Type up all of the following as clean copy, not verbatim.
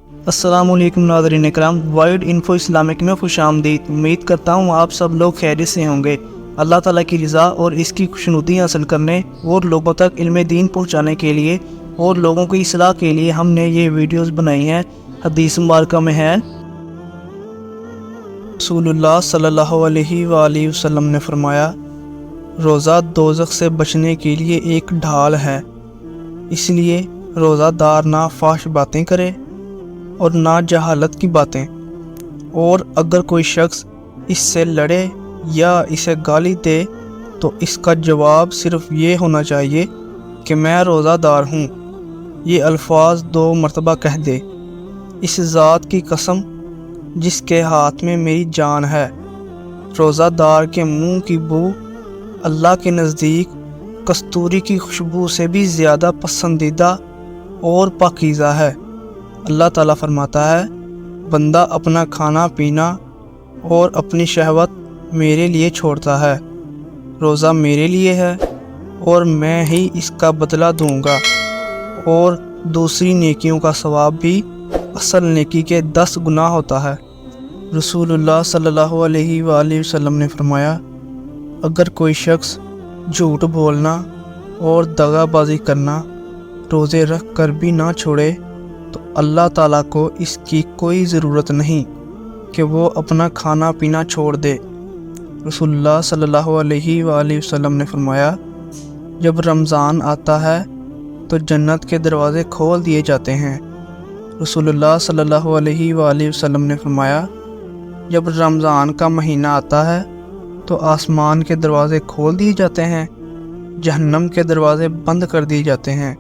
अस्सलाम वालेकुम नाज़रीन इकराम, वाइड इन्फो इस्लामिक में खुशामदीद। उम्मीद करता हूँ आप सब लोग खैरियत से होंगे। अल्लाह ताला की रज़ा और इसकी खुशनुदी हासिल करने और लोगों तक इल्म दीन पहुँचाने के लिए और लोगों की इस्लाह के लिए हमने ये वीडियोस बनाई हैं। हदीस मुबारका में है, रसूलुल्लाह सल्लल्लाहु अलैहि वसल्लम ने फरमाया, रोज़ा दोज़ख से बचने के लिए एक ढाल है, इसलिए रोज़ादार ना फाश बातें करे और ना जहालत की बातें। और अगर कोई शख्स इससे लड़े या इसे गाली दे तो इसका जवाब सिर्फ ये होना चाहिए कि मैं रोज़ादार हूँ। ये अल्फाज 2 मरतबा कह दे। इस ज़ात की कसम जिसके हाथ में मेरी जान है, रोज़ादार के मुंह की बू अल्लाह के नज़दीक कस्तूरी की खुशबू से भी ज़्यादा पसंदीदा और पाकीज़ा है। अल्लाह ताला फरमाता है, बंदा अपना खाना पीना और अपनी शहवत मेरे लिए छोड़ता है। रोज़ा मेरे लिए है और मैं ही इसका बदला दूंगा, और दूसरी नेकियों का सवाब भी असल नेकी के 10 गुना होता है। रसूलुल्लाह सल्लल्लाहु अलैहि वसल्लम ने फरमाया, अगर कोई शख्स झूठ बोलना और दगाबाजी करना रोज़े रख कर भी ना छोड़े तो अल्लाह ताला को इसकी कोई ज़रूरत नहीं कि वो अपना खाना पीना छोड़ दे। रसूलुल्लाह सल्लल्लाहु अलैहि वसल्लम ने फरमाया, जब रमज़ान आता है तो जन्नत के दरवाज़े खोल दिए जाते हैं। रसूलुल्लाह सल्लल्लाहु अलैहि वसल्लम ने फरमाया, जब रमज़ान का महीना आता है तो आसमान के दरवाज़े खोल दिए जाते हैं, जहन्नम के दरवाज़े बंद कर दिए जाते हैं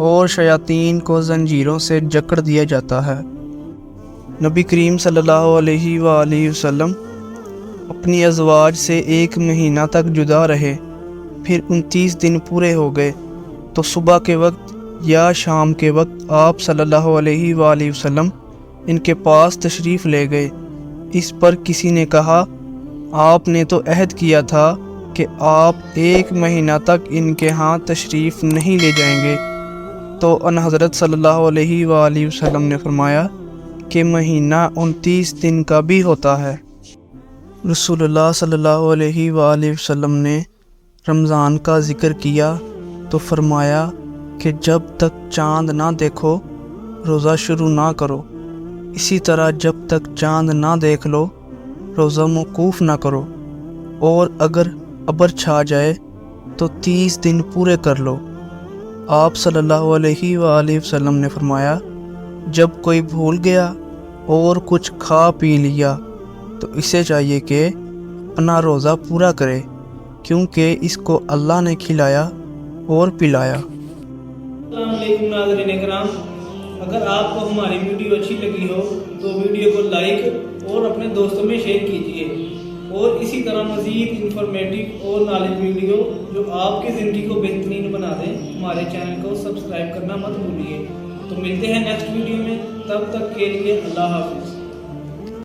और शयातीन को जंजीरों से जकड़ दिया जाता है। नबी करीम सल्लल्लाहु अलैहि वसल्लम अपनी अज़वाज से 1 महीना तक जुदा रहे, फिर 29 दिन पूरे हो गए तो सुबह के वक्त या शाम के वक्त आप सल्लल्लाहु अलैहि वसल्लम इनके पास तशरीफ़ ले गए। इस पर किसी ने कहा, आपने तो अहद किया था कि आप 1 महीना तक इनके यहाँ तशरीफ़ नहीं ले जाएंगे। तो अन हज़रत सल्लल्लाहु अलैहि वसल्लम ने फरमाया कि महीना 29 दिन का भी होता है। रसूलुल्लाह सल्लल्लाहु अलैहि वसल्लम ने रमज़ान का ज़िक्र किया तो फरमाया कि जब तक चाँद ना देखो रोज़ा शुरू ना करो। इसी तरह जब तक चाँद ना देख लो रोज़ा मौकूफ़ ना करो, और अगर अबर छा जाए तो 30 दिन पूरे कर लो। आप सल्लल्लाहु अलैहि वसल्लम ने फरमाया, जब कोई भूल गया और कुछ खा पी लिया तो इसे चाहिए कि अपना रोज़ा पूरा करे, क्योंकि इसको अल्लाह ने खिलाया और पिलाया। अस्सलाम वालेकुम नाज़रीन इकराम, अगर आपको हमारी वीडियो अच्छी लगी हो तो वीडियो को लाइक और अपने दोस्तों में शेयर कीजिए, और इसी तरह मज़ीद इंफॉर्मेटिव और नॉलेज वीडियो जो आपकी ज़िंदगी को बेहतरीन बना दें, हमारे चैनल को सब्सक्राइब करना मत भूलिए। तो मिलते हैं नेक्स्ट वीडियो में, तब तक के लिए अल्लाह हाफ़िज़।